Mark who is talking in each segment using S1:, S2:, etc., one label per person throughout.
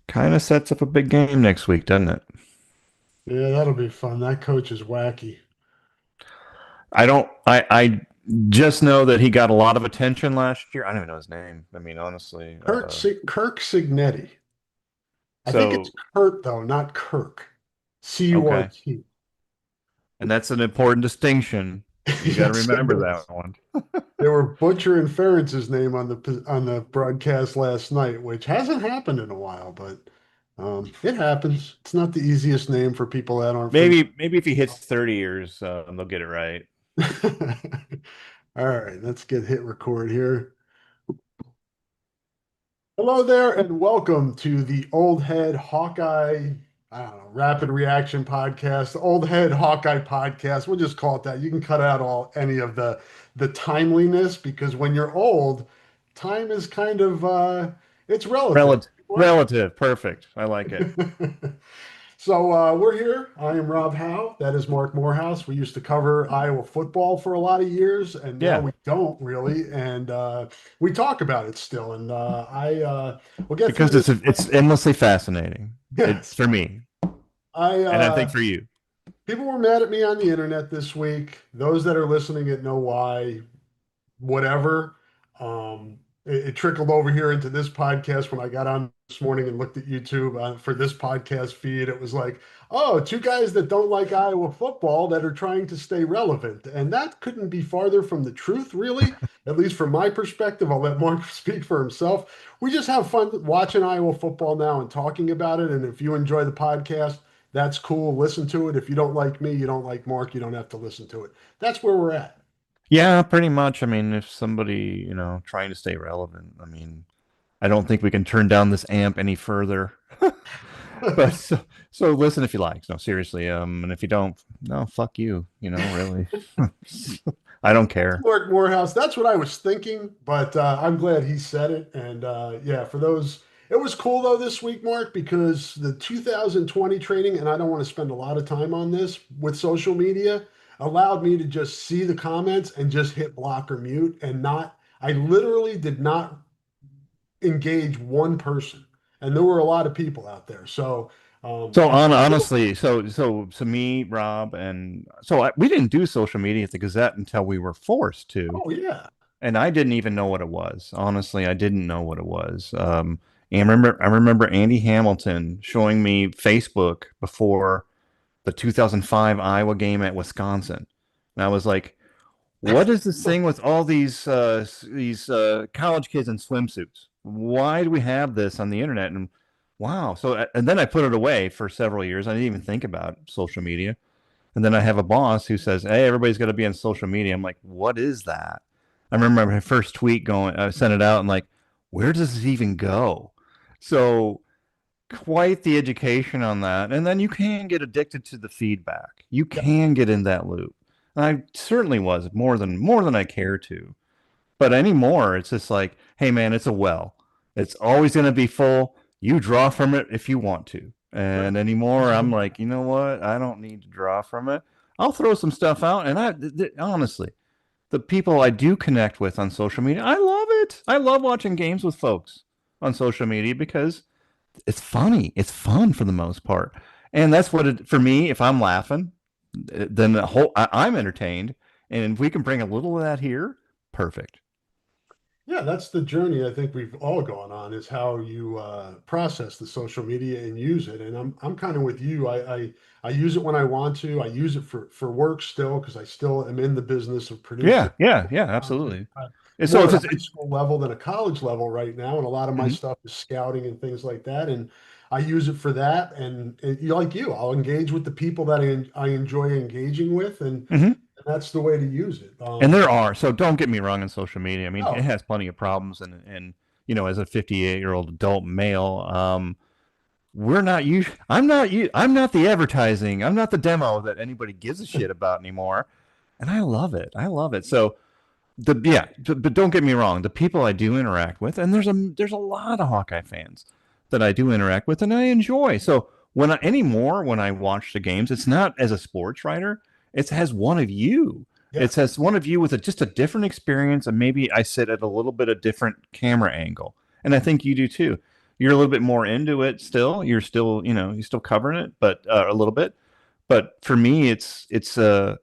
S1: Kind of sets up a big game next week, doesn't it?
S2: Yeah, that'll be fun. That coach is wacky.
S1: I just know that he got a lot of attention last year. I don't even know his name. I mean, honestly.
S2: Kirk Signetti. I think it's
S1: So,
S2: Kurt though, not Kirk.
S1: okay.
S2: C-U-R-T.
S1: And that's an important distinction. You got to
S2: Yes, it
S1: remember that
S2: is.
S1: one.
S2: They were butchering Ferentz's name on the broadcast last night, which hasn't happened in a while, but it happens. It's not the easiest name for people that aren't familiar.
S1: Maybe if he hits 30 years, they'll get it right.
S2: All right, let's get hit record here. Hello there, and welcome to the Old Head Hawkeye, I don't know, Rapid Reaction Podcast, Old Head Hawkeye Podcast. We'll just call it that. You can cut out any of the timeliness because when you're old, time is kind of it's relative.
S1: Relative. Perfect. I like it.
S2: So we're here. I am Rob Howe. That is Mark Morehouse. We used to cover Iowa football for a lot of years, and now
S1: Yeah.
S2: we don't really. And we talk about it still. And we'll get through
S1: Because
S2: this.
S1: it's endlessly fascinating. It's
S2: Yes,
S1: for me.
S2: I
S1: And I think for you.
S2: people were mad at me on the internet this week. Those that are listening it know why. Whatever. It trickled over here into this podcast when I got on this morning and looked at YouTube for this podcast feed. It was like, oh, two guys that don't like Iowa football that are trying to stay relevant. And that couldn't be farther from the truth, really, at least from my perspective. I'll let Mark speak for himself. We just have fun watching Iowa football now and talking about it. And if you enjoy the podcast, that's cool. Listen to it. If you don't like me, you don't like Mark, you don't have to listen to it. That's where we're at.
S1: Yeah, pretty much. I mean, if somebody, trying to stay relevant, I mean, I don't think we can turn down this amp any further. But so listen if you like. No, seriously. And if you don't, no, fuck you. Really. I don't care.
S2: Mark Morehouse. That's what I was thinking, but I'm glad he said it. And yeah, for those, it was cool though this week, Mark, because the 2020 training, and I don't want to spend a lot of time on this with social media, allowed me to just see the comments and just hit block or mute and not, I literally did not engage one person. And there were a lot of people out there. So
S1: So
S2: it's cool.
S1: honestly, so me, Rob, and we didn't do social media at the Gazette until we were forced to.
S2: Oh, yeah.
S1: And I didn't even know what it was. Honestly, I didn't know what it was. And I remember Andy Hamilton showing me Facebook before the 2005 Iowa game at Wisconsin, and I was like, "What is this thing with all these college kids in swimsuits? Why do we have this on the internet?" And wow, and then I put it away for several years. I didn't even think about social media. And then I have a boss who says, "Hey, everybody's got to be on social media." I'm like, "What is that?" I remember my first tweet going, I sent it out and like, where does this even go? So quite the education on that. And then you can get addicted to the feedback. You can get in that loop. And I certainly was more than I care to. But anymore, it's just like, hey man, it's a well. It's always going to be full. You draw from it if you want to.
S2: Right.
S1: And anymore, I'm like, you know what? I don't need to draw from it. I'll throw some stuff out. And honestly, the people I do connect with on social media, I love it. I love watching games with folks on social media because it's funny. It's fun for the most part. And that's what it for me, if I'm laughing, then I'm entertained. And if we can bring a little of that here, perfect.
S2: Yeah, that's the journey I think we've all gone on is how you process the social media and use it. And I'm kind of with you. I use it when I want to. I use it for work still because I still am in the business of producing
S1: Yeah, yeah, yeah,
S2: content
S1: absolutely. And so
S2: more
S1: if
S2: at a
S1: it's
S2: high school level than a college level right now. And a lot of my
S1: mhm.
S2: stuff is scouting and things like that. And I use it for that. And like you, I'll engage with the people that I enjoy engaging with,
S1: Mhm.
S2: and that's the way to use it.
S1: And there are, so don't get me wrong in social media. I mean, it
S2: Oh,
S1: has plenty of problems and as a 58-year-old adult male, we're not you I'm not the advertising. I'm not the demo that anybody gives a shit about anymore. And I love it. I love it. So but don't get me wrong, the people I do interact with, and there's a lot of Hawkeye fans that I do interact with and I enjoy. So when I watch the games, it's not as a sports writer, it's as one of you.
S2: yeah.
S1: It's as one of you with just a different experience, and maybe I sit at a little bit of different camera angle. And I think you do too. you're a little bit more into it still. You're still, you're still covering it, but a little bit. But for me, it is a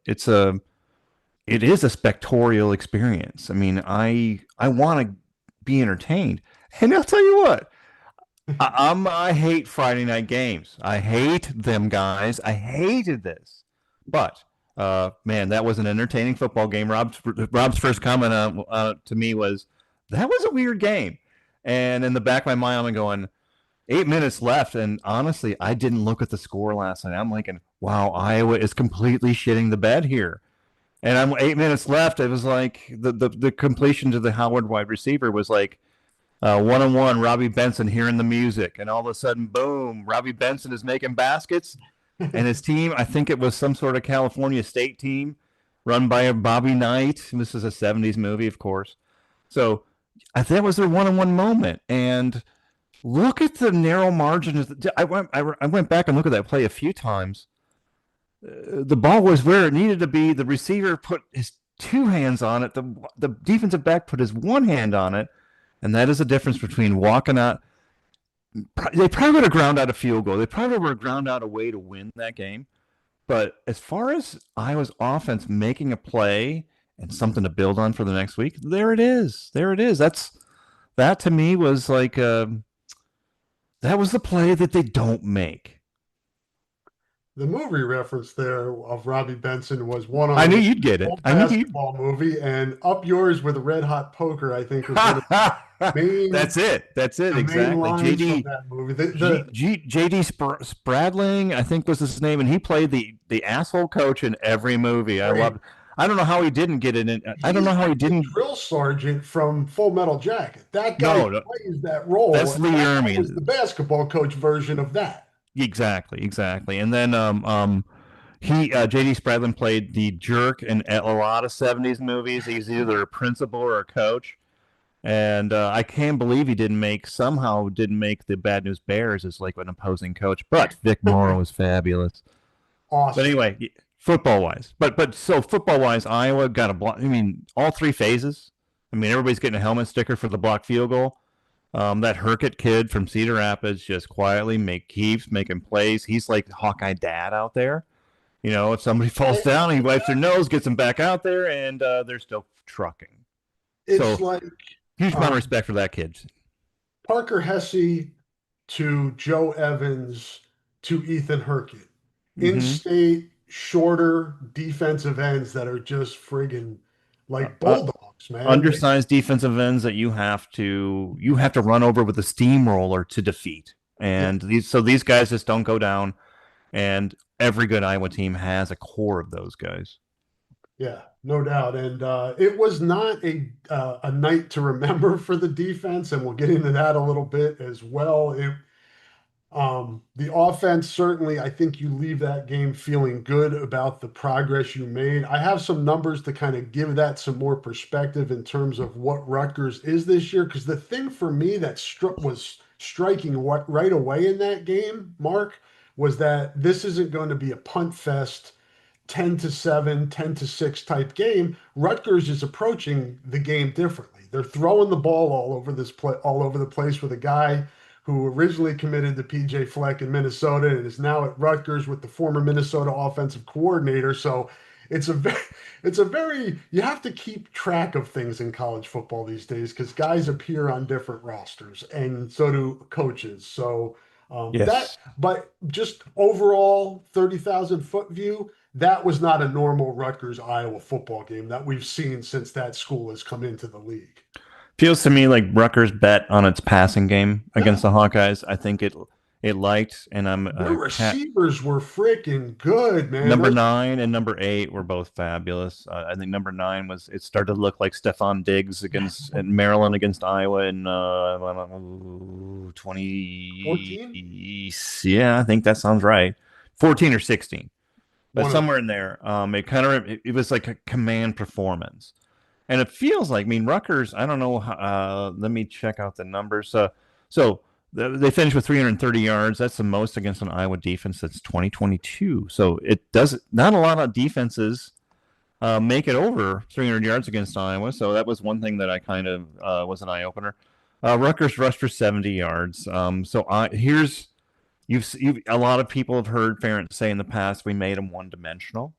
S1: spectatorial experience. I mean, I want to be entertained, and I'll tell you what, I hate Friday night games. I hate them, guys. I hated this, but man, that was an entertaining football game. Rob's first comment to me was that was a weird game, and in the back of my mind, I'm going 8 minutes left, and honestly, I didn't look at the score last night. I'm like, wow, Iowa is completely shitting the bed here. And I'm 8 minutes left. It was like the completion to the Howard wide receiver was like 1-on-1, Robbie Benson hearing the music, and all of a sudden, boom, Robbie Benson is making baskets, and his team, I think it was some sort of California State team run by a Bobby Knight. This is a 70s movie, of course. So I think that was their 1-on-1 moment. And look at the narrow margins. I went back and looked at that play a few times. The ball was where it needed to be. The receiver put his two hands on it. The defensive back put his one hand on it. And that is the difference between walking out. They probably would have ground out a field goal. They probably would have ground out a way to win that game. But as far as Iowa's offense making a play and something to build on for the next week, there it is. There it is. That to me was like that was the play that they don't make.
S2: The movie reference there of Robbie Benson was
S1: I knew
S2: one
S1: you'd get it.
S2: old
S1: I knew you.
S2: basketball movie, and Up Yours with a Red Hot Poker, I think, was one of the main
S1: That's it. That's it.
S2: the main
S1: Exactly.
S2: lines from that movie.
S1: JD Spradling, I think was his name, and he played the asshole coach in every movie. I loved. I don't know how he didn't get it in. I don't
S2: He's
S1: know how he
S2: like the
S1: didn't.
S2: drill sergeant from Full Metal Jacket. That guy
S1: No, no,
S2: plays that role.
S1: that's
S2: And
S1: Lee
S2: that guy was
S1: Ermey.
S2: the basketball coach version of that.
S1: Exactly. And then he JD Spradlin played the jerk in a lot of 70s movies. He's either a principal or a coach. And I can't believe he somehow didn't make the Bad News Bears as like an opposing coach. But Vic Morrow is fabulous. But
S2: Awesome.
S1: anyway, football wise, so football wise, Iowa got a block. I mean, all three phases. I mean, everybody's getting a helmet sticker for the blocked field goal. That Herkett kid from Cedar Rapids just quietly keeps making plays. He's like Hawkeye dad out there. If somebody falls down, he wipes their nose, gets them back out there, and they're still trucking.
S2: It's
S1: So
S2: like
S1: huge amount of
S2: um,
S1: respect for that kid.
S2: Parker Hesse to Joe Evans to Ethan Herkett.
S1: Mm-hmm.
S2: In-state, shorter defensive ends that are just friggin'
S1: Uh,
S2: like
S1: uh,
S2: bulldogs, man.
S1: Undersized defensive ends that you have to run over with a steamroller to defeat.
S2: Yeah,
S1: And these guys just don't go down. And every good Iowa team has a core of those guys.
S2: yeah, no doubt. And it was not a night to remember for the defense, and we'll get into that a little bit as well. The offense, certainly, I think you leave that game feeling good about the progress you made. I have some numbers to kind of give that some more perspective in terms of what Rutgers is this year. Because the thing for me that was striking what right away in that game, Mark, was that this isn't going to be a punt fest 10-7, 10-6 type game. Rutgers is approaching the game differently. They're throwing the ball all over the place with a guy who originally committed to PJ Fleck in Minnesota and is now at Rutgers with the former Minnesota offensive coordinator. So it's a very, you have to keep track of things in college football these days because guys appear on different rosters and so do coaches. So
S1: Yes.
S2: but just overall 30,000 foot view, that was not a normal Rutgers Iowa football game that we've seen since that school has come into the league.
S1: Feels to me like Rutgers bet on its passing game
S2: Yeah.
S1: against the Hawkeyes. I think it liked, and I'm
S2: Their receivers were freaking good, man.
S1: number
S2: Those
S1: 9 and number 8 were both fabulous. I think number 9 it started to look like Stephon Diggs against in Maryland against Iowa in
S2: 14,
S1: 20. Yeah, I think that sounds right. 14 or 16, but
S2: one of them.
S1: somewhere in there. It was like a command performance. And it feels like, I mean, Rutgers, I don't know. Let me check out the numbers. They finished with 330 yards. That's the most against an Iowa defense since 2022. So it does not a lot of defenses make it over 300 yards against Iowa. So that was one thing that I kind of was an eye opener. Rutgers rushed for 70 yards. Here's you've a lot of people have heard Ferentz say in the past we made them one dimensional,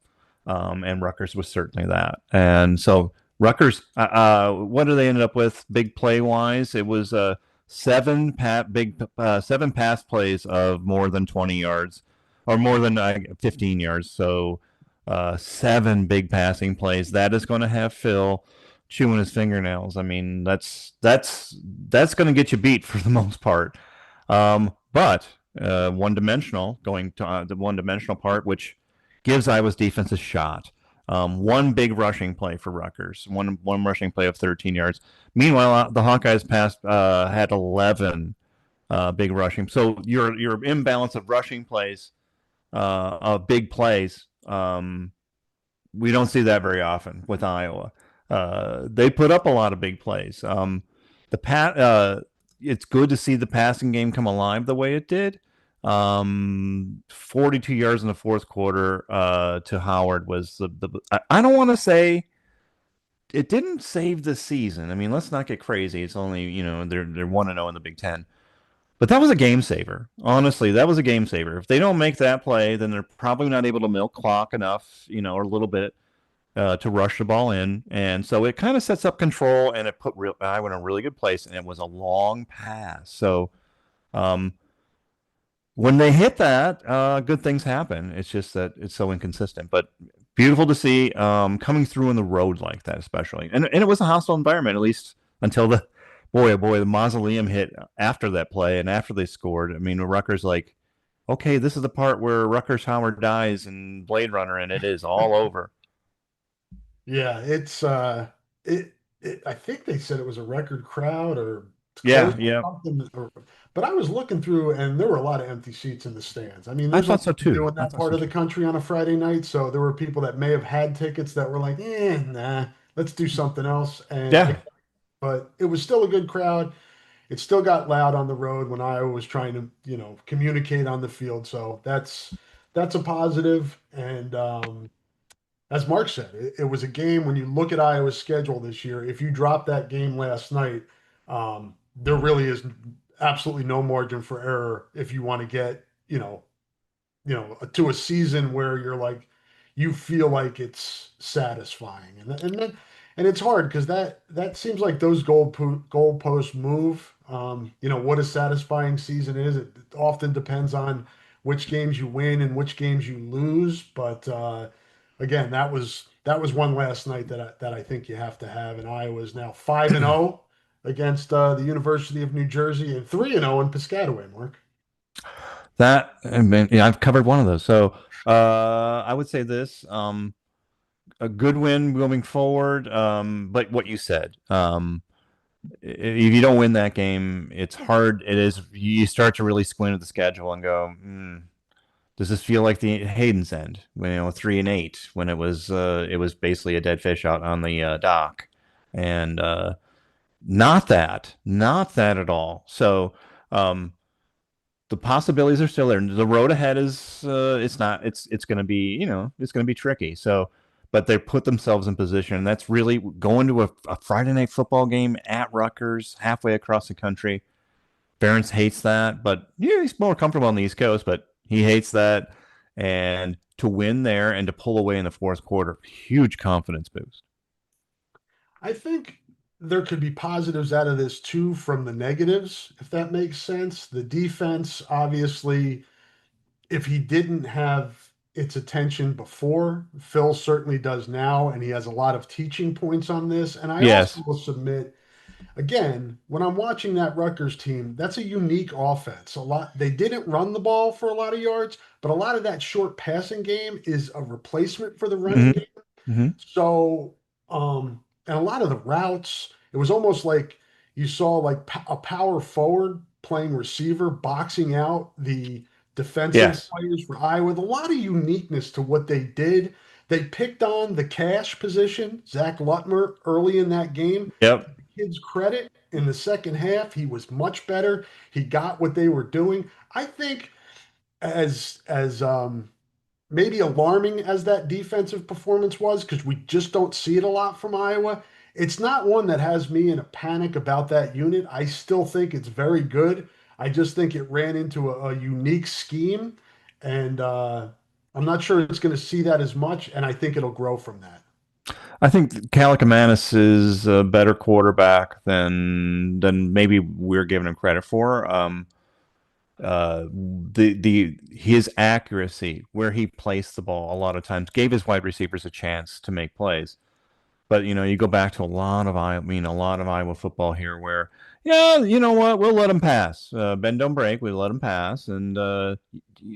S1: and Rutgers was certainly that. And so Rutgers, what did they ended up with big play wise? It was seven pass plays of more than 20 yards or more than 15 yards. So seven big passing plays. That is going to have Phil chewing his fingernails. I mean, that's going to get you beat for the most part. But one dimensional, going to the one dimensional part, which gives Iowa's defense a shot. One big rushing play for Rutgers, one rushing play of 13 yards. Meanwhile, the Hawkeyes had 11 big rushing. So your imbalance of rushing plays, of big plays. We don't see that very often with Iowa. They put up a lot of big plays. The pat, it's good to see the passing game come alive the way it did. 42 yards in the fourth quarter to Howard was I don't want to say it didn't save the season. I mean, let's not get crazy. It's only they're 1-0 in the Big Ten. But that was a game saver. Honestly, that was a game saver. If they don't make that play, then they're probably not able to milk clock enough, or a little bit to rush the ball in. And so it kind of sets up control, and it put Iowa in a really good place, and it was a long pass. So um, when they hit that, good things happen. It's just that it's so inconsistent, but beautiful to see coming through on the road like that, especially. And it was a hostile environment, at least until the boy, oh boy, the mausoleum hit after that play and after they scored. I mean, Rutgers like, okay, this is the part where Rutgers Howard dies in Blade Runner, and it is all over.
S2: Yeah, I think they said it was a record crowd or it's close
S1: Yeah,
S2: to
S1: yeah,
S2: something. But I was looking through and there were a lot of empty seats in the stands. I mean,
S1: I
S2: there's a
S1: thought
S2: lot
S1: so
S2: to do
S1: too.
S2: in
S1: I
S2: that
S1: thought
S2: part
S1: so
S2: of the
S1: too.
S2: country on a Friday night. So there were people that may have had tickets that were like, nah, let's do something else.
S1: Yeah,
S2: But it was still a good crowd. It still got loud on the road when Iowa was trying to, communicate on the field. So that's a positive. And as Mark said, it was a game when you look at Iowa's schedule this year. If you drop that game last night, there really is absolutely no margin for error if you want to get, to a season where you're like, you feel like it's satisfying, and it's hard because that seems like those goalposts move. What a satisfying season is. It often depends on which games you win and which games you lose. But again, that was one last night that I think you have to have. And Iowa is now 5-0 against the University of New Jersey and 3-0 in Piscataway. Mark.
S1: I mean, yeah, I've covered one of those. So I would say this: a good win moving forward. But what you said, if you don't win that game, it's hard. It is. You start to really squint at the schedule and go, does this feel like the Hayden's end? When 3-8, when it was basically a dead fish out on the dock, and not that at all. So. The possibilities are still there. The road ahead is it's not it's going to be it's going to be tricky. So, but they put themselves in position, and that's really going to a Friday night football game at Rutgers, halfway across the country. Ferentz hates that, but yeah, he's more comfortable on the East Coast, but he hates that. And to win there and to pull away in the fourth quarter, huge confidence boost.
S2: I think there could be positives out of this too from the negatives, if that makes sense. The defense, obviously, if he didn't have its attention before, Phil certainly does now, and he has a lot of teaching points on this. And I also
S1: Yes.
S2: will submit, again, when I'm watching that Rutgers team, that's a unique offense. A lot they didn't run the ball for a lot of yards, but a lot of that short passing game is a replacement for the running
S1: Mm-hmm.
S2: game.
S1: Mm-hmm.
S2: So, and a lot of the routes, it was almost like you saw like a power forward playing receiver, boxing out the defensive
S1: Yes.
S2: players for Iowa. With a lot of uniqueness to what they did. They picked on the cash position, Zach Lutmer, early in that game.
S1: Yep.
S2: To the kid's credit, in the second half, he was much better. He got what they were doing. I think as maybe alarming as that defensive performance was, because we just don't see it a lot from Iowa, It's not one that has me in a panic about that unit. I still think it's very good. I just think it ran into a unique scheme, and I'm not sure it's going to see that as much, and I think it'll grow from that.
S1: I think Kalakamanis is a better quarterback than maybe we're giving him credit for. The his accuracy, where he placed the ball, a lot of times gave his wide receivers a chance to make plays. But you go back to a lot of Iowa football here, where yeah, you know what, we'll let them pass. Bend don't break. We let them pass, and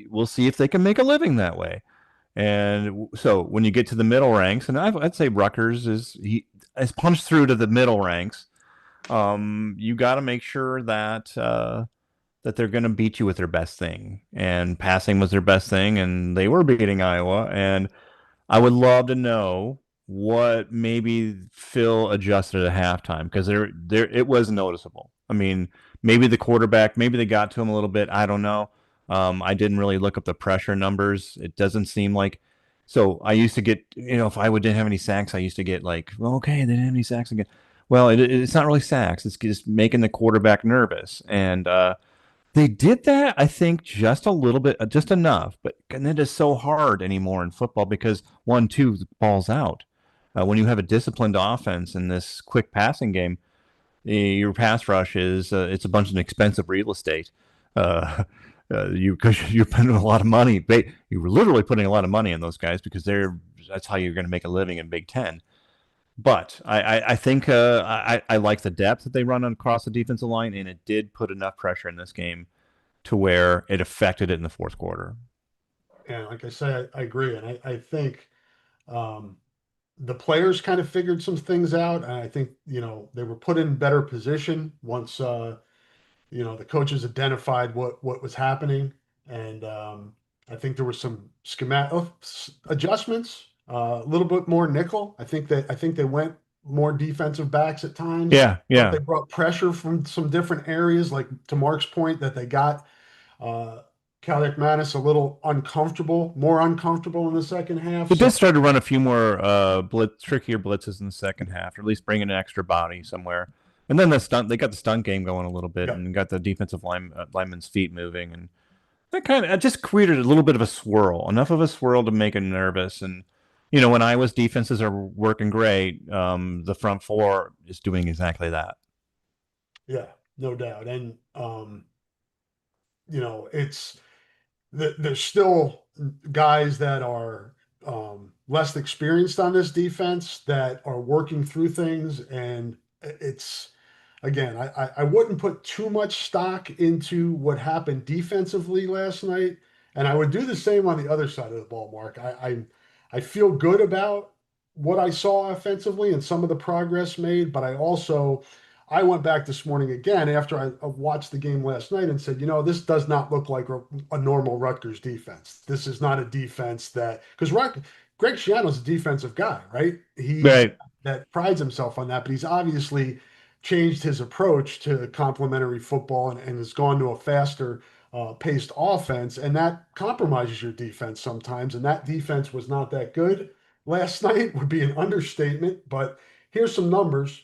S1: we'll see if they can make a living that way. And so when you get to the middle ranks, and I'd say Rutgers he has punched through to the middle ranks. You got to make sure that they're going to beat you with their best thing, and passing was their best thing, and they were beating Iowa. And I would love to know what maybe Phil adjusted at halftime because there it was noticeable. I mean, maybe the quarterback, maybe they got to him a little bit. I don't know. I didn't really look up the pressure numbers. It doesn't seem like. So I used to get, if Iowa didn't have any sacks, I used to get like, well, okay, they didn't have any sacks again. Well, it's not really sacks. It's just making the quarterback nervous, and they did that, I think, just a little bit, just enough. But and it is so hard anymore in football because 1-2 the ball's out. When you have a disciplined offense in this quick passing game, your pass rush is it's a bunch of expensive real estate. Uh, because you're putting a lot of money. You were literally putting a lot of money in those guys because that's how you're going to make a living in Big Ten. But I think I like the depth that they run across the defensive line, and it did put enough pressure in this game to where it affected it in the fourth quarter.
S2: And like I say, I agree, and I think um, the players kind of figured some things out, and I think they were put in better position once the coaches identified what was happening, and I think there were some schematic adjustments, a little bit more nickel. I think they went more defensive backs at times.
S1: Yeah,
S2: Thought
S1: yeah.
S2: they brought pressure from some different areas, like to Mark's point, that they got Kalik Manis a little uncomfortable, more uncomfortable in the second half.
S1: It
S2: So
S1: did start to run a few more trickier blitzes in the second half, or at least bring in an extra body somewhere. And then they got the stunt game going a little bit,
S2: yeah,
S1: and got the defensive lineman's feet moving, and that kind of just created a little bit of a swirl, enough of a swirl to make it nervous. And when Iowa's defenses are working great, the front four is doing exactly that.
S2: yeah, no doubt. And it's there's still guys that are less experienced on this defense that are working through things, and it's again, I wouldn't put too much stock into what happened defensively last night, and I would do the same on the other side of the ball, Mark. I feel good about what I saw offensively and some of the progress made, but I went back this morning again after I watched the game last night and said, this does not look like a normal Rutgers defense. This is not a defense because Greg Schiano's a defensive guy, right? He's
S1: Right.
S2: that prides himself on that, but he's obviously changed his approach to complementary football and has gone to a faster paced offense, and that compromises your defense sometimes. And that defense was not that good last night, would be an understatement. But here's some numbers.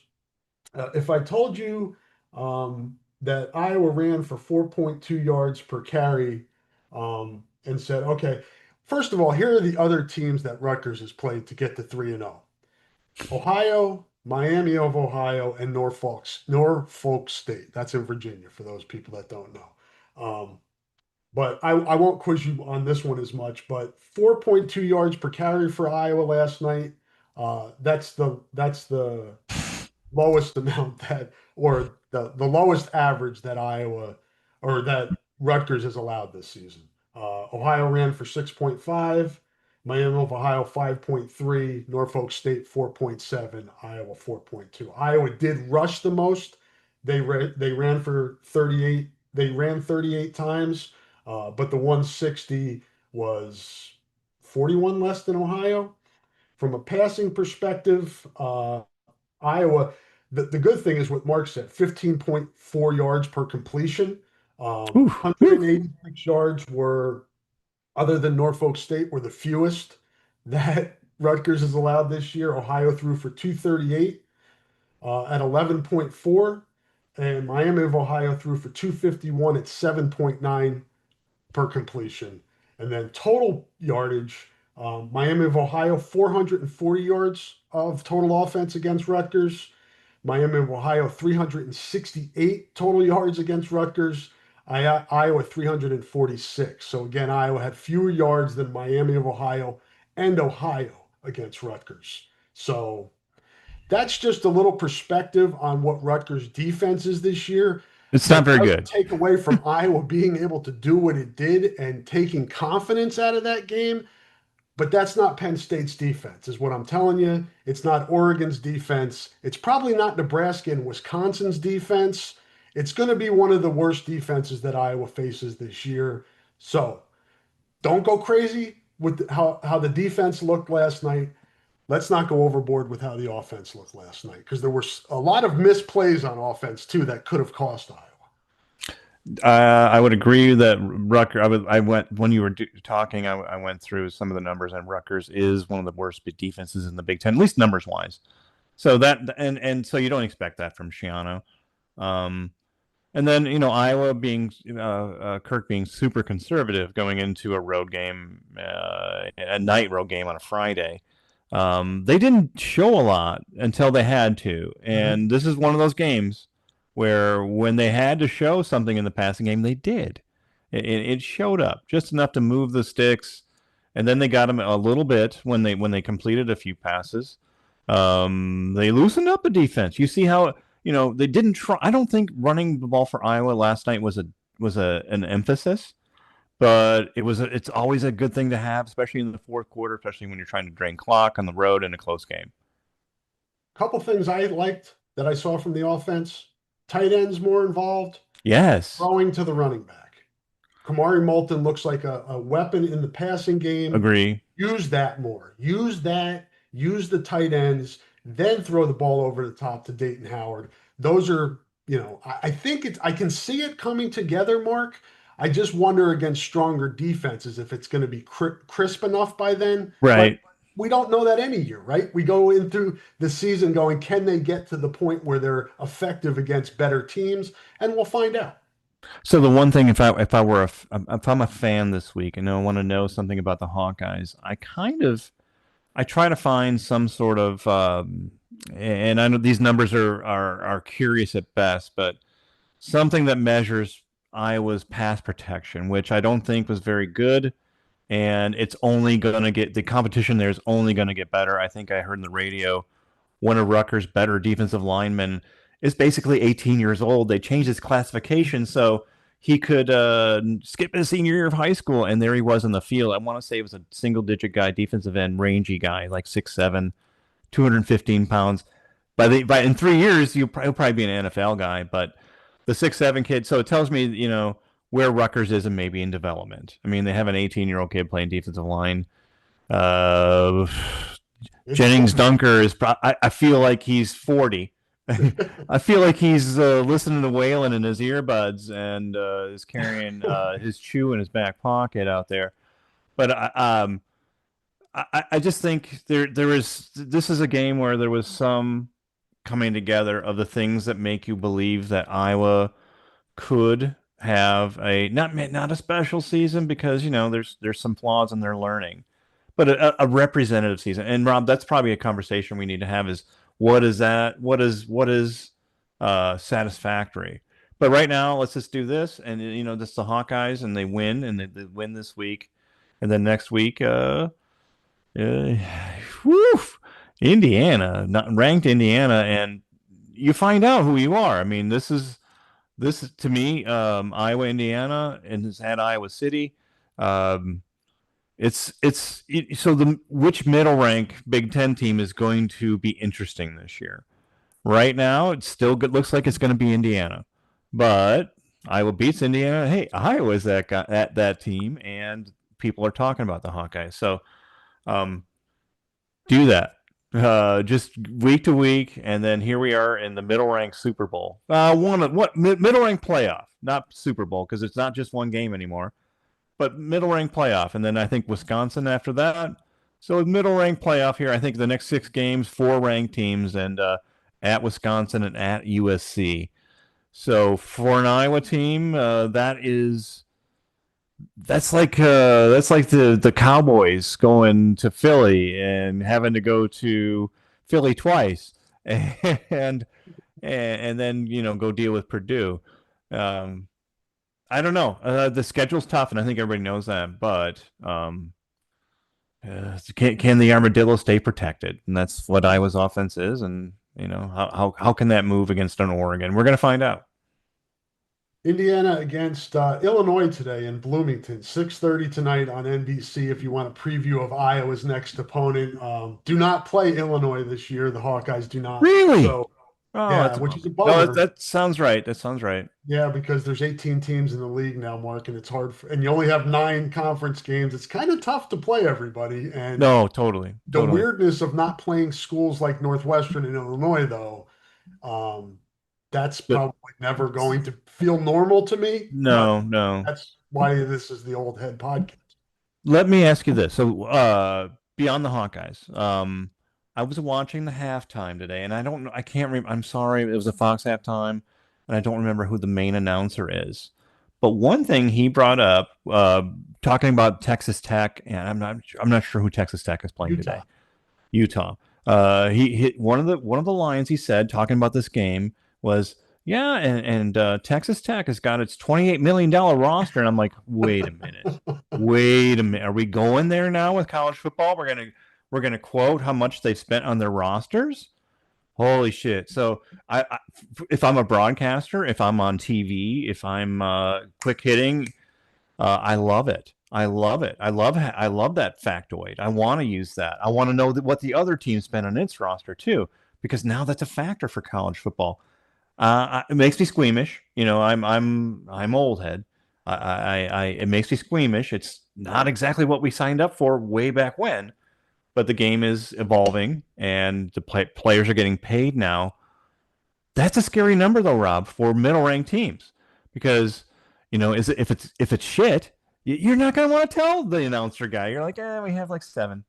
S2: If I told you that Iowa ran for 4.2 yards per carry and said, okay, first of all, here are the other teams that Rutgers has played to get to 3-0. Ohio, Miami of Ohio, and Norfolk State. That's in Virginia for those people that don't know. But I won't quiz you on this one as much. But 4.2 yards per carry for Iowa last night. That's the lowest amount or the lowest average that Iowa or that Rutgers has allowed this season. Ohio ran for 6.5, Miami of Ohio 5.3, Norfolk State 4.7, Iowa 4.2. Iowa did rush the most. They ran for 38. They ran 38 times, but the 160 was 41 less than Ohio. From a passing perspective, Iowa, the good thing is what Mark said, 15.4 yards per completion.
S1: Ooh, ooh.
S2: 186 yards other than Norfolk State, were the fewest that Rutgers has allowed this year. Ohio threw for 238. at 11.4, and Miami of Ohio threw for 251 at 7.9 per completion. And then total yardage, Miami of Ohio, 440 yards of total offense against Rutgers. Miami of Ohio, 368 total yards against Rutgers. Iowa, 346. So again, Iowa had fewer yards than Miami of Ohio and Ohio against Rutgers. So that's just a little perspective on what Rutgers defense is this year.
S1: It's not
S2: That
S1: very
S2: doesn't
S1: good.
S2: take away from Iowa being able to do what it did and taking confidence out of that game. But that's not Penn State's defense, is what I'm telling you. It's not Oregon's defense. It's probably not Nebraska and Wisconsin's defense. It's going to be one of the worst defenses that Iowa faces this year. So don't go crazy with how the defense looked last night. Let's not go overboard with how the offense looked last night because there were a lot of misplays on offense too that could have cost Iowa.
S1: I would agree that Rutgers. I went when you were talking. I went through some of the numbers, and Rutgers is one of the worst defenses in the Big Ten, at least numbers wise. So that and so you don't expect that from Shiano. Um, and then Iowa being Kirk being super conservative going into a road game, a night road game on a Friday. They didn't show a lot until they had to,
S2: Mhm.
S1: and this is one of those games where when they had to show something in the passing game, they did. It showed up just enough to move the sticks, and then they got them a little bit when they completed a few passes. They loosened up the defense. You see how they didn't try. I don't think running the ball for Iowa last night was an emphasis, but it's always a good thing to have, especially in the fourth quarter, especially when you're trying to drain clock on the road in a close game.
S2: Couple things I liked that I saw from the offense. Tight ends more involved,
S1: Yes,
S2: throwing to the running back. Kamari Moulton looks like a weapon in the passing game.
S1: agree.
S2: Use that more. Use that. Use the tight ends. Then throw the ball over the top to Dayton Howard. Those are, I think it's. I can see it coming together, Mark. I just wonder against stronger defenses if it's going to be crisp enough by then. But
S1: Right.
S2: we don't know that any year, right? We go into the season going, can they get to the point where they're effective against better teams? And we'll find out.
S1: So the one thing, if I'm a fan this week and I want to know something about the Hawkeyes, I try to find some sort of, and I know these numbers are curious at best, but something that measures Iowa's pass protection, which I don't think was very good. And it's only going to get the competition there is only going to get better. I think I heard in the radio one of Rutgers' better defensive linemen is basically 18 years old. They changed his classification so he could skip his senior year of high school, and there he was in the field. I want to say it was a single-digit guy, defensive end, rangy guy, like 6'7", 215 pounds. By in 3 years, he'll probably be an NFL guy, but the 6'7" kid. So it tells me, where Rutgers is and maybe in development. I mean, they have an 18-year-old kid playing defensive line. Uh,
S2: It's
S1: Jennings
S2: coming.
S1: Dunker is. I feel like he's 40. I feel like he's listening to Waylon in his earbuds and is carrying his chew in his back pocket out there. But I just think there is. This is a game where there was some coming together of the things that make you believe that Iowa could have a not a special season because there's some flaws in their learning, but a representative season. And Rob, that's probably a conversation we need to have: is what is that? What is satisfactory? But right now, let's just do this, and this is the Hawkeyes, and they win, and they win this week, and then next week, uh whew, Indiana, not ranked Indiana, and you find out who you are. I mean, this to me, Iowa, Indiana, and has had Iowa City. Um, so the which middle rank Big Ten team is going to be interesting this year. Right now, it still good, looks like it's going to be Indiana, but Iowa beats Indiana. Hey, Iowa's that guy, that team, and people are talking about the Hawkeyes. So um, do that. Just week to week, and then here we are in the middle rank Super Bowl. Middle rank playoff, not Super Bowl, because it's not just one game anymore, but middle rank playoff, and then I think Wisconsin after that. So middle rank playoff here. I think the next 6 games, 4 ranked teams, and at Wisconsin, and at USC. So for an Iowa team, that's like the Cowboys going to Philly and having to go to Philly twice, and and then go deal with Purdue. Um, I don't know. The schedule's tough, and I think everybody knows that. But can the armadillo stay protected? And that's what Iowa's offense is. And how can that move against an Oregon? We're gonna find out.
S2: Indiana against Illinois today in Bloomington, 6:30 tonight on NBC. If you want a preview of Iowa's next opponent, do not play Illinois this year. The Hawkeyes do not.
S1: Really?
S2: So,
S1: Oh,
S2: yeah,
S1: that's a
S2: which is
S1: bummer.
S2: a
S1: No,
S2: bummer.
S1: that sounds right. That sounds right.
S2: Yeah, because there's 18 teams in the league now, Mark, and it's hard for, and you only have nine conference games. It's kind of tough to play everybody. And
S1: No, totally,
S2: the
S1: totally.
S2: weirdness of not playing schools like Northwestern and Illinois, though, um, that's
S1: But
S2: probably never going to feel normal to me. But
S1: no, no.
S2: that's why this is the Old Head podcast.
S1: Let me ask you this. So, beyond the Hawkeyes, I was watching the halftime today, and I don't know, I can't remember. I'm sorry, it was a Fox halftime, and I don't remember who the main announcer is. But one thing he brought up, talking about Texas Tech, and I'm not sure who Texas Tech is playing today.
S2: Utah.
S1: Utah. He hit one of the lines he said talking about this game was, yeah, and Texas Tech has got its $28 million roster, and I'm like, wait a minute, are we going there now with college football? We're gonna quote how much they spent on their rosters. Holy shit! So if I'm a broadcaster, if I'm on TV, if I'm quick hitting, I love it. I love it. I love that factoid. I want to use that. I want to know what the other team spent on its roster too, because now that's a factor for college football. It makes me squeamish. I'm old head. It makes me squeamish. It's not exactly what we signed up for way back when, but the game is evolving and the players are getting paid now. That's a scary number though, Rob, for middle ranked teams, because if it's shit, you're not going to want to tell the announcer guy. You're like, we have like 7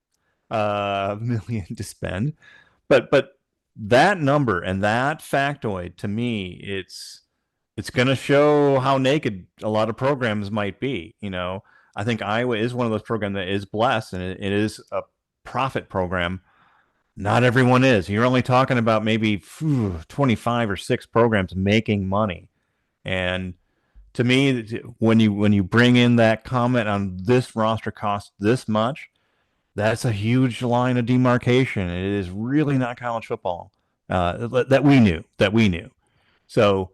S1: million to spend, but that number and that factoid to me, it's going to show how naked a lot of programs might be. I think Iowa is one of those programs that is blessed, and it is a profit program. Not everyone is. You're only talking about maybe 25 or 6 programs making money. And to me, when you bring in that comment on this roster costs this much, that's a huge line of demarcation. It is really not college football, that we knew. So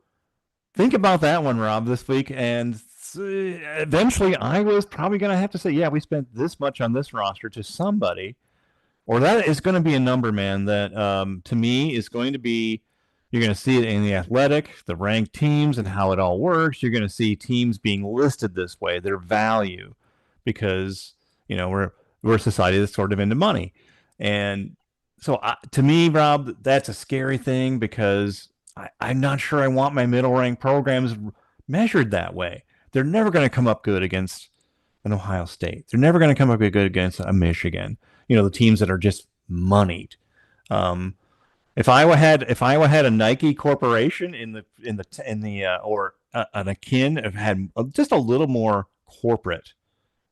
S1: think about that one, Rob, this week, and eventually Iowa's probably going to have to say, yeah, we spent this much on this roster to somebody, or that is going to be a number, man, that to me is going to be, you're going to see it in the athletic, the ranked teams, and how it all works. You're going to see teams being listed this way, their value, because we're a society that's sort of into money. And so to me, Rob, that's a scary thing, because I'm not sure I want my middle ranked programs measured that way. They're never going to come up good against an Ohio State. They're never going to come up good against a Michigan. The teams that are just moneyed. Um, if Iowa had a Nike corporation or an akin of had just a little more corporate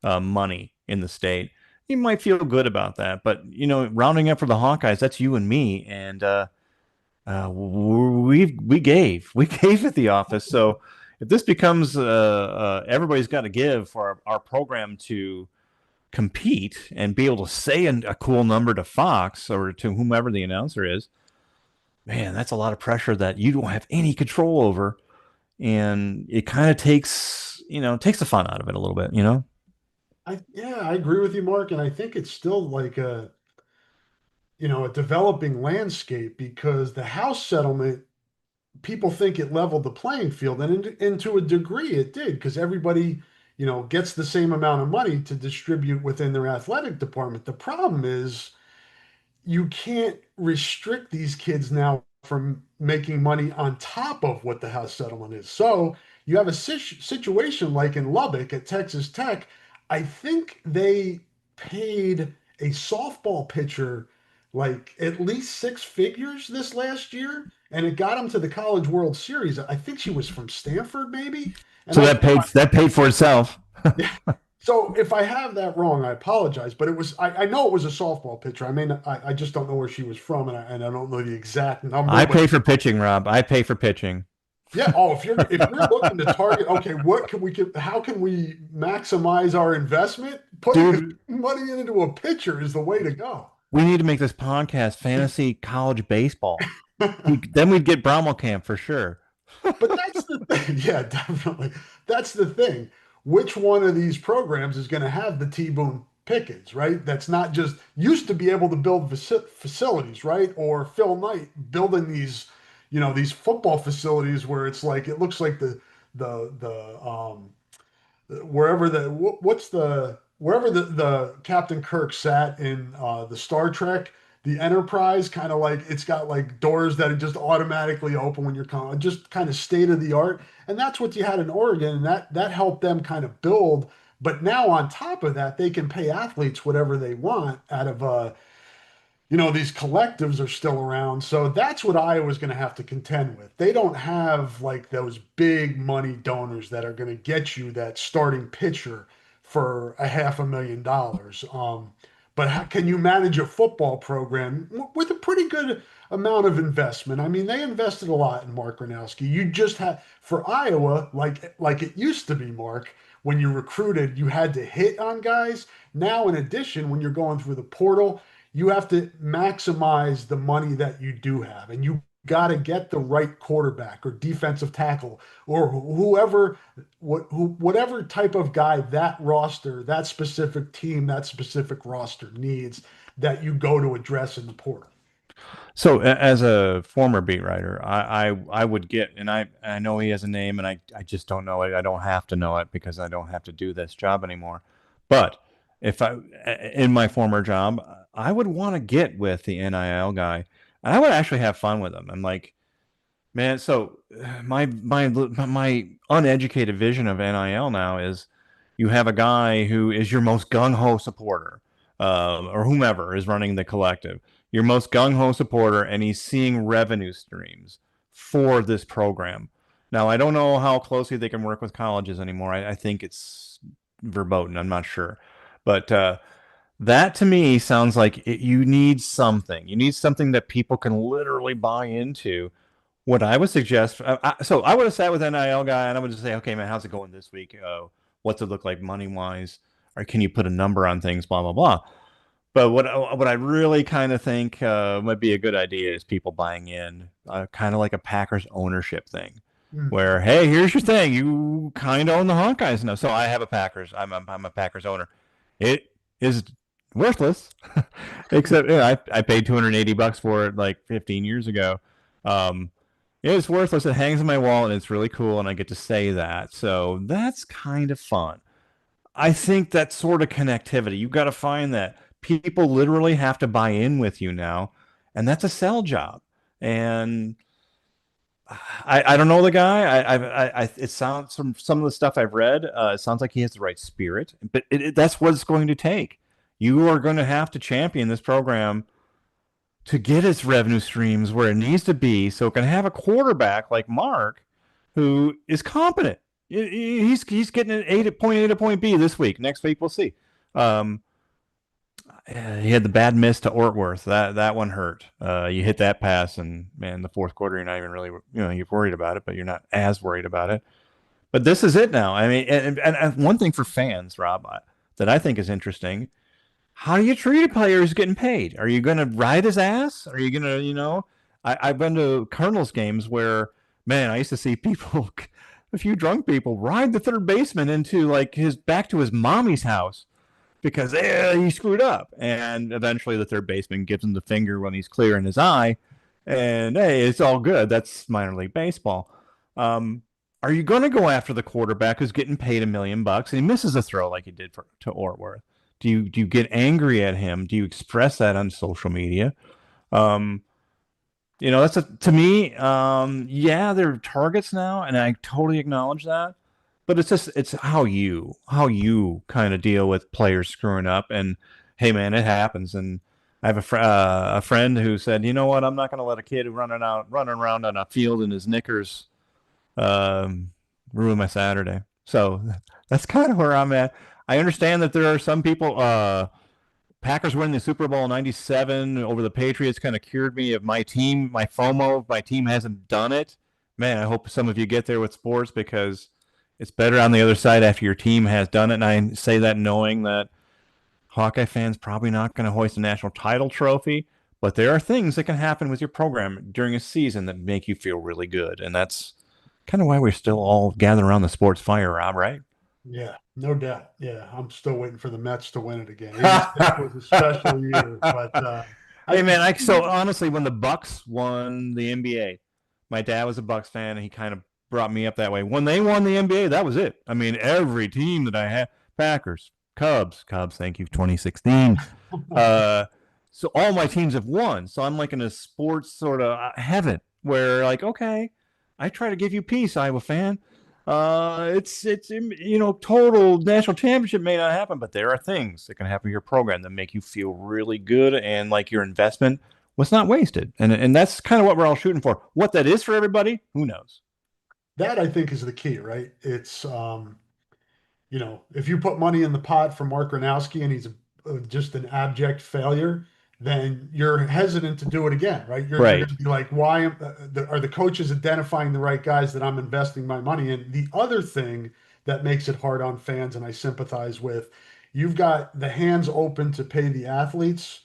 S1: money in the state, you might feel good about that. But rounding up for the Hawkeyes, that's you and me, and we gave at the office. So if this becomes everybody's got to give for our program to compete and be able to say a cool number to Fox or to whomever the announcer is, man, that's a lot of pressure that you don't have any control over, and it kind of takes the fun out of it a little bit.
S2: Yeah, I agree with you, Mark, and I think it's still like a developing landscape because the House settlement, people think it leveled the playing field, and to a degree it did because everybody, gets the same amount of money to distribute within their athletic department. The problem is you can't restrict these kids now from making money on top of what the House settlement is. So you have a situation like in Lubbock at Texas Tech. I think they paid a softball pitcher like at least six figures this last year, and it got them to the College World Series. I think she was from Stanford, maybe. And
S1: So
S2: I
S1: that paid for itself.
S2: yeah. So if I have that wrong, I apologize. But it was I know it was a softball pitcher. I mean, I just don't know where she was from, and I don't know the exact number.
S1: I
S2: But
S1: pay for pitching, Rob. I pay for pitching.
S2: yeah, oh, if you're looking to target, okay, what can we get? How can we maximize our investment? Putting
S1: Dude,
S2: money into a pitcher is the way to go.
S1: we need to make this podcast fantasy college baseball. Then we'd get Brommel Camp for sure.
S2: But that's the thing. Yeah, definitely. That's the thing. Which one of these programs is going to have the T Boone Pickens, right? That's not just used to be able to build facilities, right? Or Phil Knight building these football facilities where it's like it looks like the wherever what's the wherever the Captain Kirk sat in the Star Trek, the Enterprise, kind of like it's got like doors that just automatically open when you're coming, just kind of state of the art. And that's what you had in Oregon, and that helped them kind of build. But now on top of that, they can pay athletes whatever they want out of these collectives are still around. So that's what Iowa's going to have to contend with. They don't have like those big money donors that are going to get you that starting pitcher for a $500,000. But how can you manage a football program with a pretty good amount of investment? I mean, they invested a lot in Mark Gronowski. You just had for Iowa, like it used to be, Mark, when you recruited, you had to hit on guys. Now, in addition, when you're going through the portal, you have to maximize the money that you do have, and you got to get the right quarterback or defensive tackle or whatever type of guy that roster, that specific team, that specific roster needs that you go to address in the portal.
S1: So as a former beat writer, I would get, and I know he has a name, and I just don't know it. I don't have to know it because I don't have to do this job anymore. But if I in my former job, I would want to get with the NIL guy, and I would actually have fun with him. I'm like, man, so my uneducated vision of NIL now is you have a guy who is your most gung ho supporter, or whomever is running the collective, your most gung ho supporter, and he's seeing revenue streams for this program. Now, I don't know how closely they can work with colleges anymore. I think it's verboten. I'm not sure, but that to me sounds like you need something. You need something that people can literally buy into. What I would suggest, so I would have sat with an NIL guy and I would just say, okay, man, how's it going this week? What's it look like money wise? Or can you put a number on things? Blah, blah, blah. But what I really kind of think might be a good idea is people buying in, kind of like a Packers ownership thing,
S2: Mhm.
S1: where hey, here's your thing, you kind of own the Hawkeyes now. So I have a Packers, I'm a Packers owner. It is worthless, except I paid $280 for it like 15 years ago. Um, it's worthless. It hangs on my wall and it's really cool, and I get to say that. So that's kind of fun. I think that sort of connectivity, you've got to find that people literally have to buy in with you now, and that's a sell job. And I don't know the guy. It sounds from some of the stuff I've read, it sounds like he has the right spirit, but that's what it's going to take. You are going to have to champion this program to get its revenue streams where it needs to be, so it can have a quarterback like Mark, who is competent. He's getting an 8 at point A to point B this week. Next week we'll see. Um, he had the bad miss to Ortworth. That one hurt. You hit that pass, and man, the fourth quarter, you're not even really, you're worried about it, but you're not as worried about it. But this is it now. I mean, and one thing for fans, Rob, that I think is interesting: how do you treat a player who's getting paid? Are you going to ride his ass? Are you going to, I've been to Cardinals games where, man, I used to see people, a few drunk people, ride the third baseman into like his back to his mommy's house because he screwed up. And eventually the third baseman gives him the finger when he's clear in his eye. And hey, it's all good. That's minor league baseball. Um, are you going to go after the quarterback who's getting paid $1 million and he misses a throw like he did to Ortworth? Do you get angry at him? Do you express that on social media? Um, that's to me. Yeah, they're targets now, and I totally acknowledge that. But it's how you kind of deal with players screwing up, and hey, man, it happens. And I have a friend who said, you know what, I'm not going to let a kid running around on a field in his knickers um, ruin my Saturday. So that's kind of where I'm at. I understand that there are some people. Packers winning the Super Bowl in '97 over the Patriots kind of cured me of my team, my FOMO. My team hasn't done it. Man, I hope some of you get there with sports because it's better on the other side after your team has done it. And I say that knowing that Hawkeye fans probably not going to hoist a national title trophy, but there are things that can happen with your program during a season that make you feel really good. And that's kind of why we're still all gathered around the sports fire, Rob, right?
S2: Yeah, no doubt. Yeah, I'm still waiting for the Mets to win it again. '86 was a special year, but
S1: Hey
S2: I
S1: man, so honestly, when the Bucks won the NBA, my dad was a Bucks fan, and he kind of brought me up that way. When they won the NBA, that was it. I mean, every team that I had, Packers, Cubs, thank you, 2016. Uh, so all my teams have won. So I'm like in a sports sort of heaven where like, okay, I try to give you peace, Iowa fan. It's total national championship may not happen, but there are things that can happen in your program that make you feel really good and like your investment was not wasted. And that's kind of what we're all shooting for. What that is for everybody, who knows?
S2: that I think is the key, right? It's if you put money in the pot for Mark Gronowski and he's just an abject failure, then you're hesitant to do it again, right? You're going
S1: Right.
S2: to be like, are the coaches identifying the right guys that I'm investing my money in? The other thing that makes it hard on fans, and I sympathize with, you've got the hands open to pay the athletes.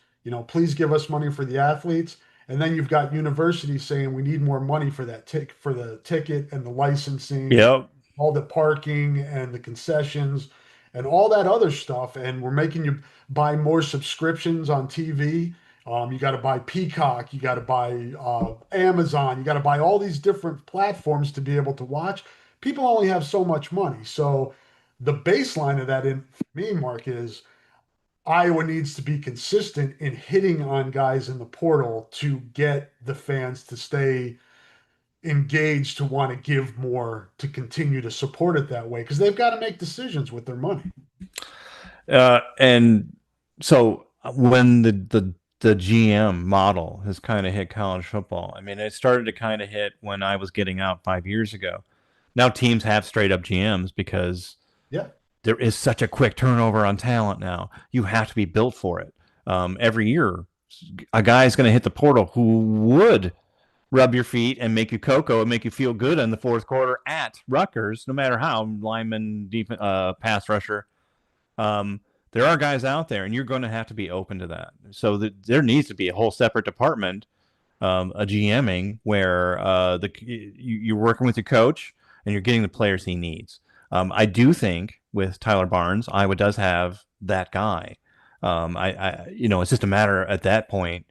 S2: Please give us money for the athletes. And then you've got universities saying we need more money for for the ticket and the licensing and
S1: Yep.
S2: all the parking and the concessions and all that other stuff. And we're making you buy more subscriptions on TV. You got to buy Peacock, you got to buy Amazon, you got to buy all these different platforms to be able to watch. People only have so much money. So the baseline of that in for me, Mark, is Iowa needs to be consistent in hitting on guys in the portal to get the fans to stay engaged, to want to give more, to continue to support it that way, because they've got to make decisions with their money.
S1: And so when the GM model has kind of hit college football, I mean, it started to kind of hit when I was getting out 5 years ago. Now teams have straight up GMs because
S2: Yeah.
S1: there is such a quick turnover on talent now. You have to be built for it. Every year, a guy's going to hit the portal who would rub your feet and make you cocoa and make you feel good in the fourth quarter at Rutgers, no matter how lineman, defense, pass rusher. Um, there are guys out there, and you're going to have to be open to that. So there needs to be a whole separate department, a GMing, where you're working with your coach and you're getting the players he needs. I do think with Tyler Barnes, Iowa does have that guy. It's just a matter at that point.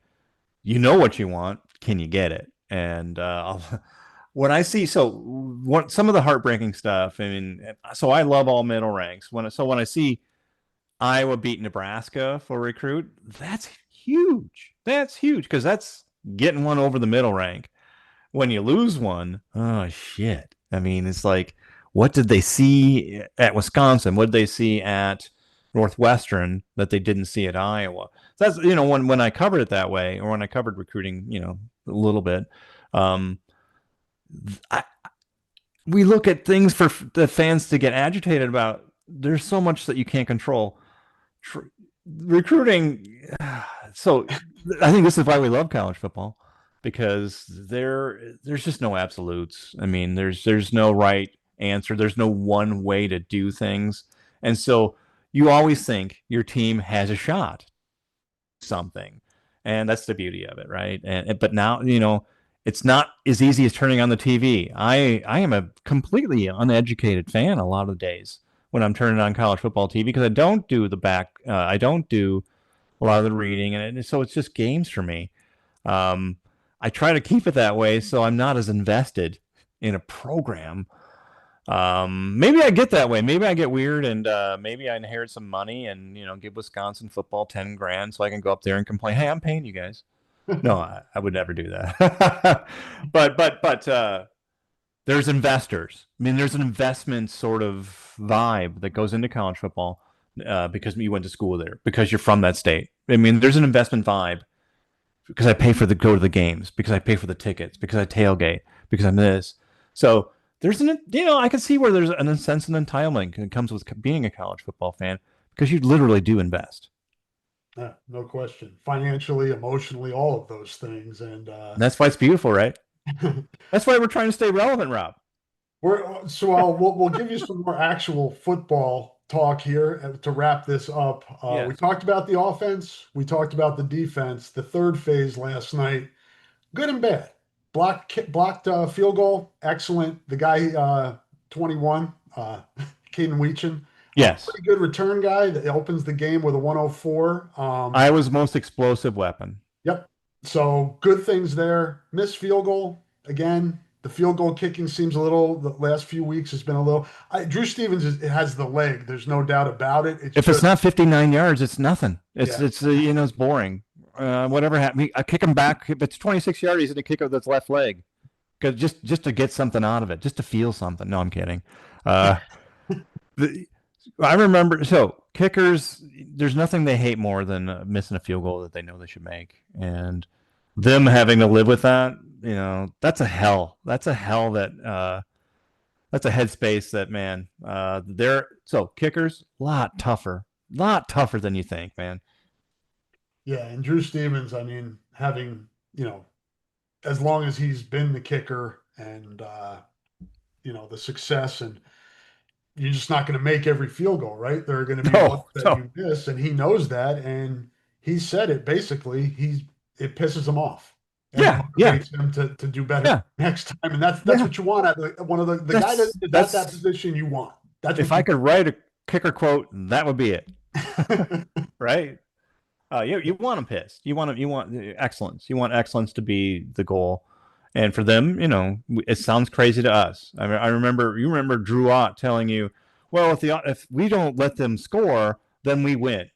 S1: You know what you want. Can you get it? And when I see what some of the heartbreaking stuff. I mean, so I love all middle ranks. When I see Iowa beat Nebraska for recruit, that's huge. That's huge because that's getting one over the middle rank. When you lose one, oh shit. I mean, it's like, what did they see at Wisconsin? What did they see at Northwestern that they didn't see at Iowa? So that's when I covered it that way, or when I covered recruiting, a little bit. Um, I, we look at things for the fans to get agitated about. There's so much that you can't control. Recruiting. So I think this is why we love college football because there's just no absolutes. I mean, there's no right answer. There's no one way to do things, and so you always think your team has a shot something, and that's the beauty of it, right? And but now it's not as easy as turning on the TV. I am a completely uneducated fan a lot of days when I'm turning on college football TV because I don't do I don't do a lot of the reading, and so it's just games for me. Um, I try to keep it that way so I'm not as invested in a program. Maybe I get that way. Maybe I get weird, and maybe I inherit some money and give Wisconsin football 10 grand so I can go up there and complain. Hey, I'm paying you guys. No, I would never do that. but there's investors. I mean, there's an investment sort of vibe that goes into college football. because you went to school there, because you're from that state. I mean, there's an investment vibe because I pay for the go to the games, because I pay for the tickets, because I tailgate, because I'm this. So there's an, I can see where there's an sense of entitlement that comes with being a college football fan because you literally do invest.
S2: Yeah, no question. Financially, emotionally, all of those things. And
S1: And that's why it's beautiful, right? That's why we're trying to stay relevant, Rob.
S2: we'll give you some more actual football talk here to wrap this up. We
S1: Yes.
S2: talked about the offense, we talked about the defense. The third phase last night, good and bad. Blocked field goal, excellent. The guy 21, Caden Weechin, a
S1: Yes.
S2: pretty good return guy that opens the game with a 104.
S1: Iowa's most explosive weapon.
S2: Yep. So good things there. Missed field goal again. The field goal kicking seems a little. The last few weeks has been a little. Drew Stevens has the leg. There's no doubt about it. It's
S1: If it's
S2: just
S1: not 59 yards, it's nothing. It's
S2: yeah,
S1: it's it's boring. Whatever happened, I kick him back. If it's 26 yards, he's gonna kick with his left leg because just to get something out of it, just to feel something. No, I'm kidding. Uh, the, I remember so kickers. There's nothing they hate more than missing a field goal that they know they should make, and them having to live with that. That's a hell. That's a hell that that's a headspace that man. They're so kickers lot tougher than you think, man.
S2: yeah. And Drew Stevens, I mean, having as long as he's been the kicker and the success, and you're just not going to make every field goal, right? There are going to be ones
S1: No,
S2: that
S1: no,
S2: you miss, and he knows that, and he said it basically. It pisses him off, and it
S1: yeah, yeah,
S2: motivates him to do better
S1: yeah,
S2: next time. And that's
S1: yeah.
S2: what you want out of one of the guy that
S1: That's
S2: is at that
S1: that's
S2: position. You want that's
S1: if
S2: what
S1: I
S2: you.
S1: could write a kicker quote, that would be it, right? You want them pissed. You want excellence. You want excellence to be the goal, and for them, it sounds crazy to us. I mean, you remember Drew Ott telling you, well, if we don't let them score, then we win.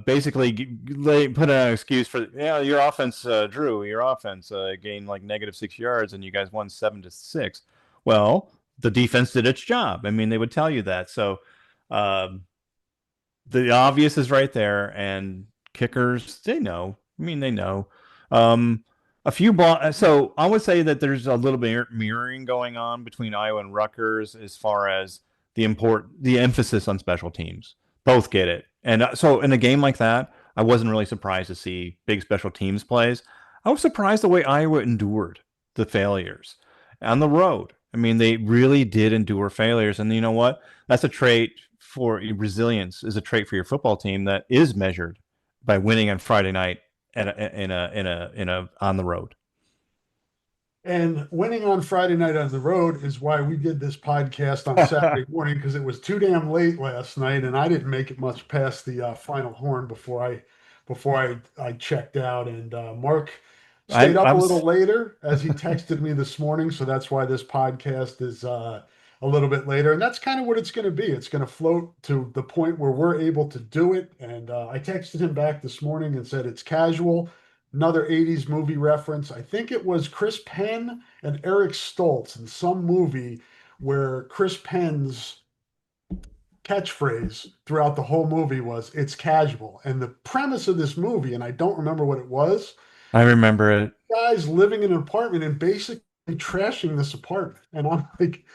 S1: Basically, put an excuse for your offense, Drew. Your offense gained like -6 yards, and you guys won 7-6. Well, the defense did its job. I mean, they would tell you that. So. Um, the obvious is right there, and kickers, they know. I mean, they know. Um, so I would say that there's a little bit mirroring going on between Iowa and Rutgers as far as the emphasis on special teams. Both get it, and so in a game like that, I wasn't really surprised to see big special teams plays. I was surprised the way Iowa endured the failures on the road. I mean, they really did endure failures, and you know what? That's a trait for resilience is a trait for your football team that is measured by winning on Friday night in a on the road.
S2: And winning on Friday night on the road is why we did this podcast on Saturday morning because it was too damn late last night, and I didn't make it much past the final horn before I checked out. And Mark stayed
S1: I
S2: up a little
S1: was
S2: later as he texted me this morning, so that's why this podcast is a little bit later. And that's kind of what it's going to be. It's going to float to the point where we're able to do it. And I texted him back this morning and said it's casual. Another 80s movie reference. I think it was Chris Penn and Eric Stoltz in some movie where Chris Penn's catchphrase throughout the whole movie was "It's casual." And the premise of this movie, and I don't remember what it was,
S1: I remember it.
S2: guys living in an apartment and basically trashing this apartment. And I'm like,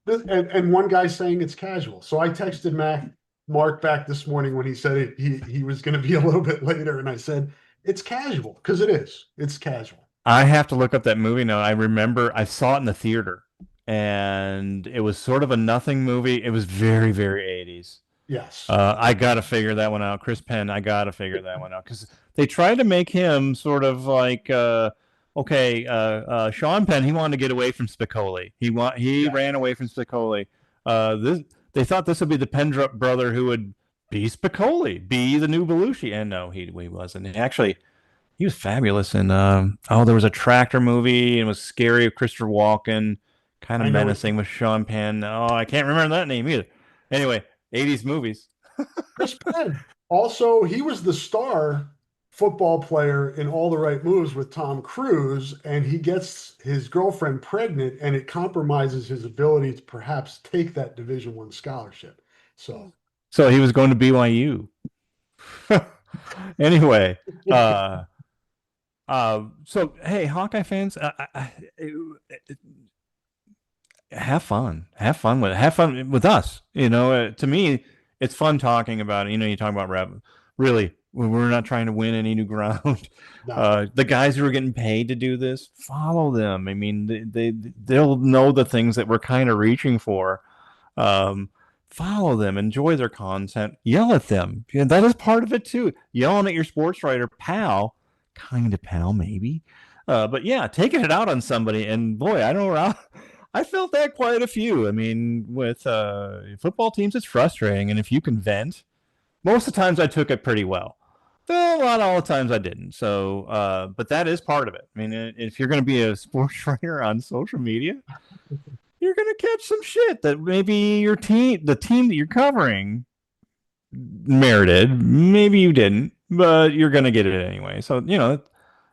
S2: and one guy saying it's casual. So I texted Mark back this morning when he said he was going to be a little bit later, and I said it's casual because it is. It's casual.
S1: I have to look up that movie now. I remember I saw it in the theater, and it was sort of a nothing movie. It was very very 80s.
S2: Yes.
S1: I gotta figure that one out. Chris Penn, I gotta figure that one out because they tried to make him sort of like, okay, Sean Penn. He wanted to get away from Spicoli. He
S2: Yeah.
S1: ran away from Spicoli. This they thought this would be the Penn brother who would be Spicoli, be the new Belushi, and no, he wasn't. Actually, he was fabulous. And there was a tractor movie and it was scary with Christopher Walken, kind of
S2: I know it.
S1: menacing with Sean Penn. Oh, I can't remember that name either. Anyway, 80s movies.
S2: Chris Penn. Also, he was the star football player in All the Right Moves with Tom Cruise, and he gets his girlfriend pregnant, and it compromises his ability to perhaps take that Division I scholarship. So
S1: So he was going to BYU. Anyway, uh, so hey, Hawkeye fans, have fun with it. Have fun with us. To me, it's fun talking about it. You talk about rap. Really, we're not trying to win any new ground.
S2: No.
S1: The guys who are getting paid to do this, follow them. I mean, they'll know the things that we're kind of reaching for. Um, Follow them, enjoy their content, yell at them. Yeah, that is part of it too. Yelling at your sports writer pal, kind of pal maybe, but yeah, taking it out on somebody. And boy, I know I felt that quite a few. I mean, with football teams, it's frustrating, and if you can vent, most of the times I took it pretty well. But a lot all the times I didn't. So, but that is part of it. I mean, if you're going to be a sports writer on social media, you're going to catch some shit that maybe the team that you're covering, merited. Maybe you didn't, but you're going to get it anyway. So,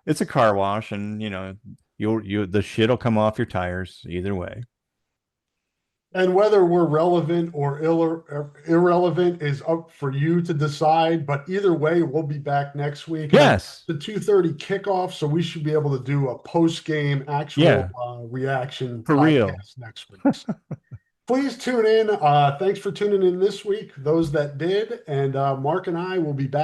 S1: it's a car wash, and the shit will come off your tires either way.
S2: And whether we're relevant or irrelevant is up for you to decide. But either way, we'll be back next week. And I
S1: Yes.
S2: the 2:30 kickoff, so we should be able to do a post-game actual
S1: Yeah.
S2: reaction
S1: For real.
S2: podcast next week. So please tune in. Thanks for tuning in this week, those that did. And Mark and I will be back.